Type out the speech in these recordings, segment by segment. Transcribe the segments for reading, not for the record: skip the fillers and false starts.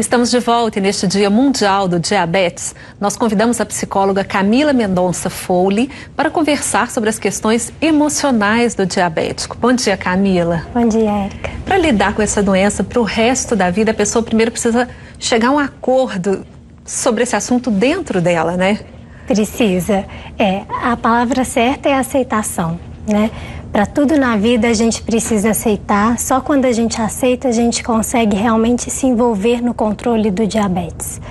Estamos de volta e neste Dia Mundial do Diabetes, nós convidamos a psicóloga Camila Mendonça Foley para conversar sobre as questões emocionais do diabético. Bom dia, Camila. Bom dia, Érica. Para lidar com essa doença para o resto da vida, a pessoa primeiro precisa chegar a um acordo sobre esse assunto dentro dela, né? Precisa. A palavra certa é aceitação, né? Para tudo na vida a gente precisa aceitar, só quando a gente aceita a gente consegue realmente se envolver no controle do diabetes.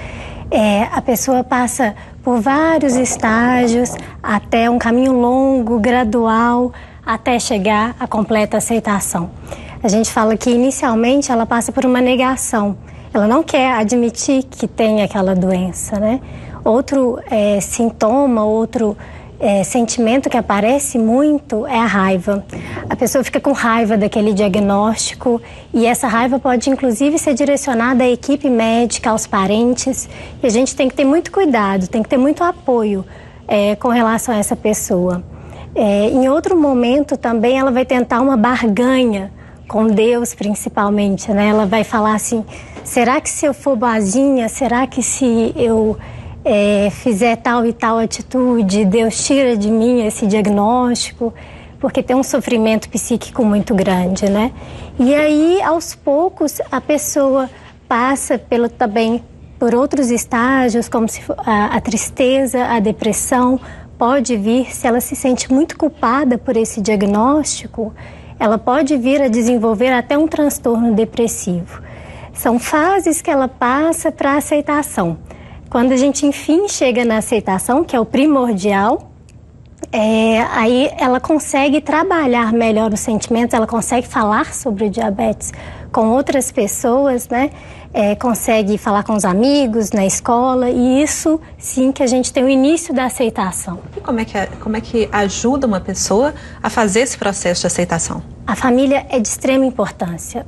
A pessoa passa por vários estágios, até um caminho longo, gradual, até chegar à completa aceitação. A gente fala que inicialmente ela passa por uma negação, ela não quer admitir que tem aquela doença, né? Outro sintoma, outro sentimento que aparece muito é a raiva. A pessoa fica com raiva daquele diagnóstico e essa raiva pode inclusive ser direcionada à equipe médica, aos parentes. E a gente tem que ter muito cuidado, tem que ter muito apoio com relação a essa pessoa. Em outro momento também ela vai tentar uma barganha com Deus principalmente, né? Ela vai falar assim, será que se eu for boazinha, será que se eu fizer tal e tal atitude, Deus tira de mim esse diagnóstico, porque tem um sofrimento psíquico muito grande, né? E aí, aos poucos, a pessoa passa também por outros estágios, como a tristeza, a depressão pode vir, se ela se sente muito culpada por esse diagnóstico, ela pode vir a desenvolver até um transtorno depressivo. São fases que ela passa para a aceitação. Quando a gente, enfim, chega na aceitação, que é o primordial, aí ela consegue trabalhar melhor os sentimentos, ela consegue falar sobre o diabetes com outras pessoas, né? Consegue falar com os amigos, na escola, e isso, sim, que a gente tem o início da aceitação. E como é que ajuda uma pessoa a fazer esse processo de aceitação? A família é de extrema importância.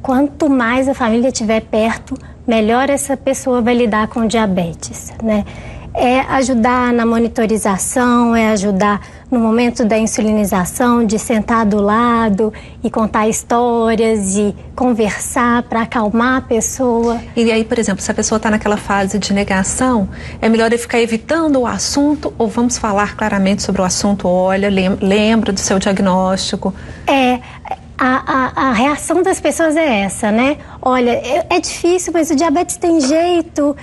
Quanto mais a família estiver perto, melhor essa pessoa vai lidar com o diabetes, né? É ajudar na monitorização, é ajudar no momento da insulinização, de sentar do lado e contar histórias e conversar para acalmar a pessoa. E aí, por exemplo, se a pessoa está naquela fase de negação, é melhor eu ficar evitando o assunto ou vamos falar claramente sobre o assunto? Olha, lembra do seu diagnóstico. A reação das pessoas é essa, né? Olha, é difícil, mas o diabetes tem jeito,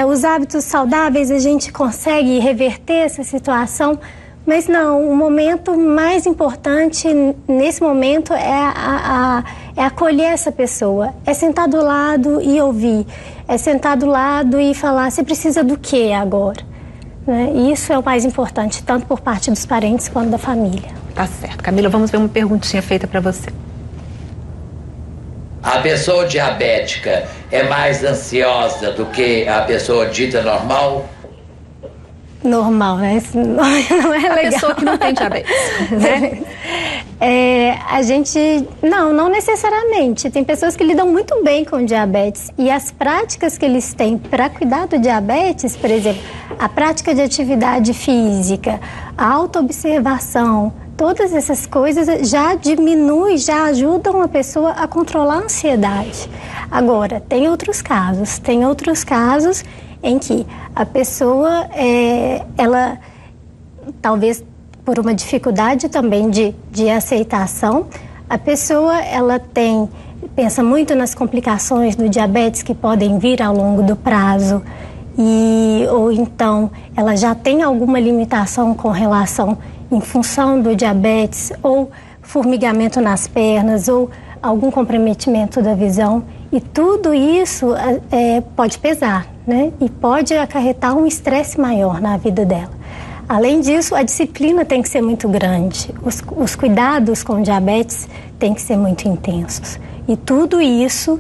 os hábitos saudáveis a gente consegue reverter essa situação, mas não, o momento mais importante nesse momento é acolher essa pessoa, é sentar do lado e ouvir, é sentar do lado e falar, você precisa do que agora? Né? E isso é o mais importante, tanto por parte dos parentes quanto da família. Tá certo. Camila, vamos ver uma perguntinha feita para você. A pessoa diabética é mais ansiosa do que a pessoa dita normal? Normal, né? Não é legal. A pessoa que não tem diabetes, né? A gente... Não necessariamente. Tem pessoas que lidam muito bem com diabetes e as práticas que eles têm para cuidar do diabetes, por exemplo, a prática de atividade física, a autoobservação, todas essas coisas já diminuem, já ajudam a pessoa a controlar a ansiedade. Agora, tem outros casos em que a pessoa, ela talvez por uma dificuldade também de aceitação, a pessoa pensa muito nas complicações do diabetes que podem vir ao longo do prazo, ou então ela já tem alguma limitação com relação em função do diabetes, ou formigamento nas pernas, ou algum comprometimento da visão. E tudo isso pode pesar, né? E pode acarretar um estresse maior na vida dela. Além disso, a disciplina tem que ser muito grande. Os cuidados com diabetes têm que ser muito intensos. E tudo isso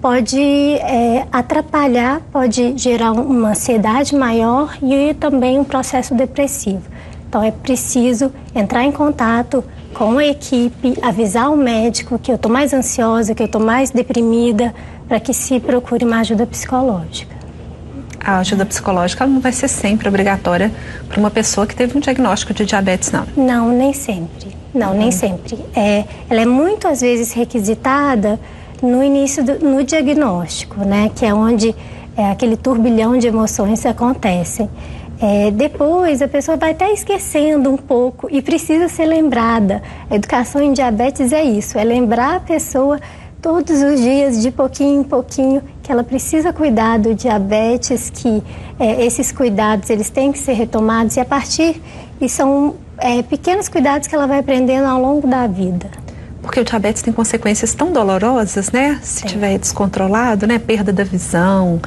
pode atrapalhar, pode gerar uma ansiedade maior e também um processo depressivo. Então, é preciso entrar em contato com a equipe, avisar o médico que eu estou mais ansiosa, que eu estou mais deprimida, para que se procure uma ajuda psicológica. A ajuda psicológica não vai ser sempre obrigatória para uma pessoa que teve um diagnóstico de diabetes, não? Não, nem sempre. Nem sempre. Ela é muito, às vezes, requisitada no início, no diagnóstico, né? Que é onde aquele turbilhão de emoções acontecem. Depois a pessoa vai até esquecendo um pouco e precisa ser lembrada. A educação em diabetes é isso, é lembrar a pessoa todos os dias, de pouquinho em pouquinho, que ela precisa cuidar do diabetes, que esses cuidados eles têm que ser retomados e são pequenos cuidados que ela vai aprendendo ao longo da vida. Porque o diabetes tem consequências tão dolorosas, né? Se tiver descontrolado, né? Perda da visão,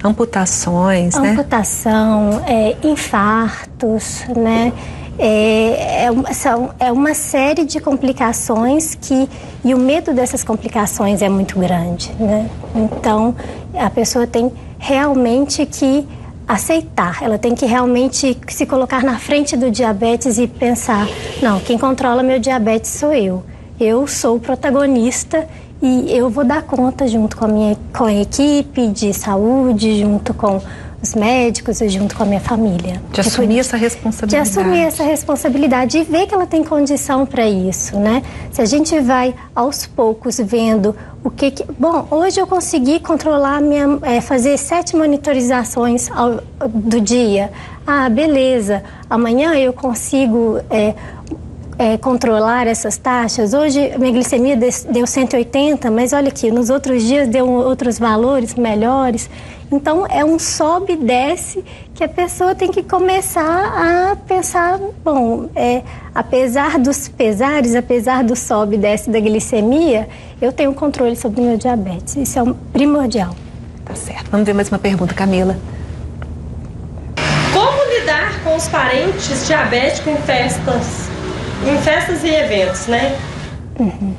amputações, né? Amputação, infartos, né? É uma série de complicações e o medo dessas complicações é muito grande, né? Então, a pessoa tem realmente que aceitar, ela tem que realmente se colocar na frente do diabetes e pensar, não, quem controla meu diabetes sou eu. Eu sou o protagonista e eu vou dar conta junto com a equipe de saúde, junto com os médicos e junto com a minha família. De assumir essa responsabilidade. De assumir essa responsabilidade e ver que ela tem condição para isso, né? Se a gente vai aos poucos vendo o que... Bom, hoje eu consegui controlar, fazer 7 monitorizações do dia. Ah, beleza. Amanhã eu consigo... controlar essas taxas. Hoje minha glicemia deu 180, mas olha aqui, nos outros dias deu outros valores melhores. Então é um sobe e desce que a pessoa tem que começar a pensar, bom, apesar dos pesares, apesar do sobe e desce da glicemia, eu tenho controle sobre o meu diabetes. Isso é primordial. Tá certo. Vamos ver mais uma pergunta, Camila. Como lidar com os parentes diabéticos em festas e eventos, né? Uhum.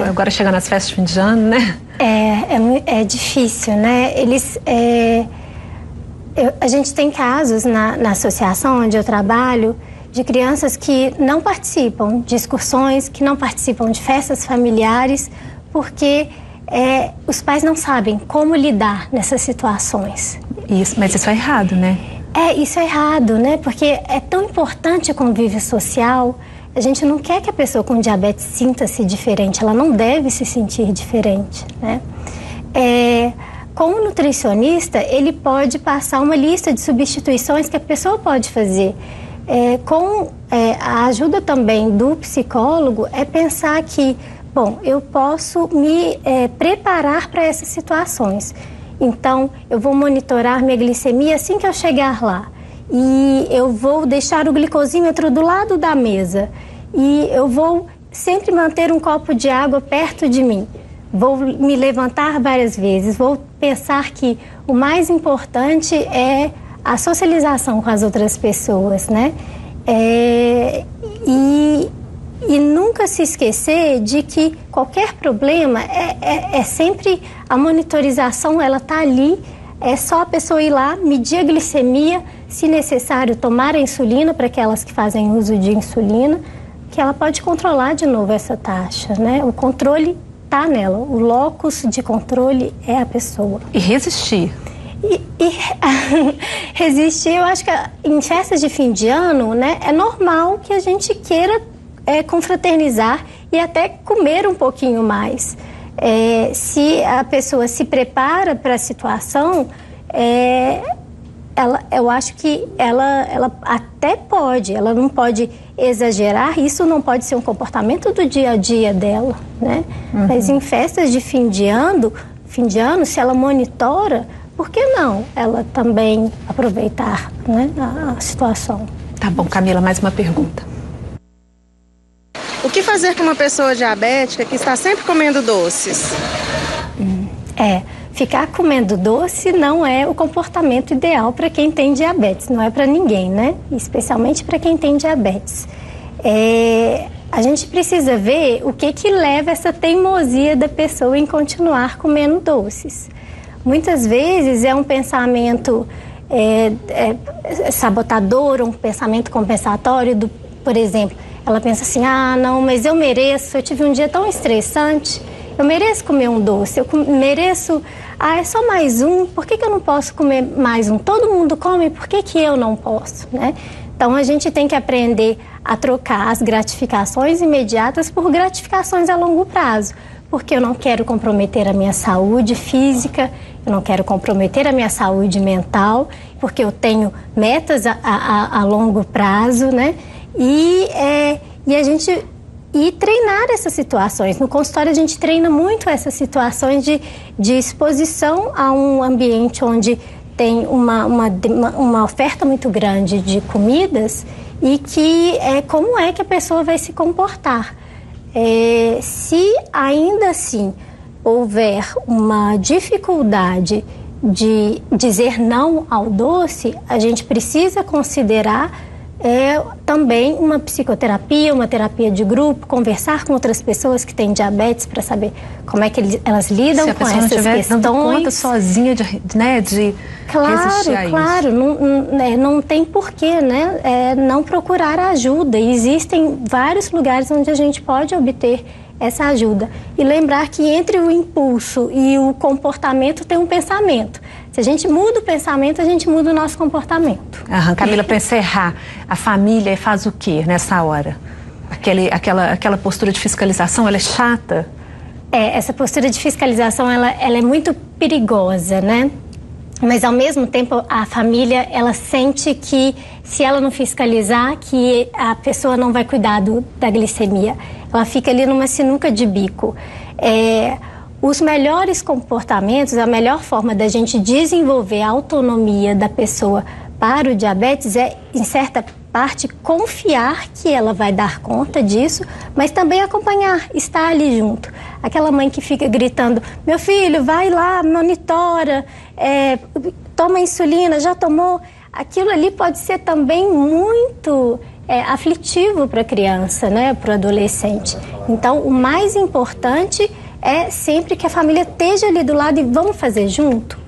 Agora chegando nas festas de fim de ano, né? É difícil, né? A gente tem casos na associação onde eu trabalho de crianças que não participam de excursões, que não participam de festas familiares, porque os pais não sabem como lidar nessas situações. Mas isso é errado, né? Isso é errado, né? Porque é tão importante o convívio social. A gente não quer que a pessoa com diabetes sinta-se diferente, ela não deve se sentir diferente, né? Como nutricionista, ele pode passar uma lista de substituições que a pessoa pode fazer. Com a ajuda também do psicólogo, pensar que, bom, eu posso me preparar para essas situações. Então, eu vou monitorar minha glicemia assim que eu chegar lá. E eu vou deixar o glicosímetro do lado da mesa. E eu vou sempre manter um copo de água perto de mim. Vou me levantar várias vezes. Vou pensar que o mais importante é a socialização com as outras pessoas, né? E nunca se esquecer de que qualquer problema sempre a monitorização, ela tá ali. É só a pessoa ir lá, medir a glicemia, se necessário tomar a insulina para aquelas que fazem uso de insulina, que ela pode controlar de novo essa taxa, né? O controle tá nela, o locus de controle é a pessoa. E resistir. Resistir, eu acho que em festas de fim de ano, né, é normal que a gente queira confraternizar e até comer um pouquinho mais. Se a pessoa se prepara para a situação, eu acho que ela até pode, ela não pode exagerar, isso não pode ser um comportamento do dia a dia dela, né? Uhum. Mas em festas de fim de ano, se ela monitora, por que não ela também aproveitar, né, a situação? Tá bom, Camila, mais uma pergunta. O que fazer com uma pessoa diabética que está sempre comendo doces? Ficar comendo doce não é o comportamento ideal para quem tem diabetes, não é para ninguém, né? Especialmente para quem tem diabetes. A gente precisa ver o que leva essa teimosia da pessoa em continuar comendo doces. Muitas vezes é um pensamento sabotador, um pensamento compensatório, por exemplo, ela pensa assim, não, mas eu mereço, eu tive um dia tão estressante, eu mereço comer um doce, eu mereço, é só mais um, por que eu não posso comer mais um? Todo mundo come, por que eu não posso, né? Então a gente tem que aprender a trocar as gratificações imediatas por gratificações a longo prazo. porque eu não quero comprometer a minha saúde física, eu não quero comprometer a minha saúde mental, porque eu tenho metas a longo prazo, né? E a gente treinar essas situações. No consultório a gente treina muito essas situações de exposição a um ambiente onde tem uma oferta muito grande de comidas e que como é que a pessoa vai se comportar. Se ainda assim houver uma dificuldade de dizer não ao doce, a gente precisa considerar também uma psicoterapia, uma terapia de grupo, conversar com outras pessoas que têm diabetes para saber como é que elas lidam com essas questões. Se a pessoa não estiver dando conta sozinha de resistir a isso. Claro, não tem porquê, né? Não procurar ajuda. E existem vários lugares onde a gente pode obter essa ajuda. E lembrar que entre o impulso e o comportamento tem um pensamento. Se a gente muda o pensamento, a gente muda o nosso comportamento. Camila, para encerrar, a família faz o quê nessa hora? Aquela postura de fiscalização, ela é chata? Essa postura de fiscalização, ela é muito perigosa, né? Mas, ao mesmo tempo, a família, ela sente que, se ela não fiscalizar, que a pessoa não vai cuidar da glicemia. Ela fica ali numa sinuca de bico. Os melhores comportamentos, a melhor forma da gente desenvolver a autonomia da pessoa para o diabetes é, em certa parte, confiar que ela vai dar conta disso, mas também acompanhar, estar ali junto. Aquela mãe que fica gritando, meu filho, vai lá, monitora, toma insulina, já tomou? Aquilo ali pode ser também muito aflitivo para a criança, né, para o adolescente. Então, o mais importante é sempre que a família esteja ali do lado e vamos fazer junto.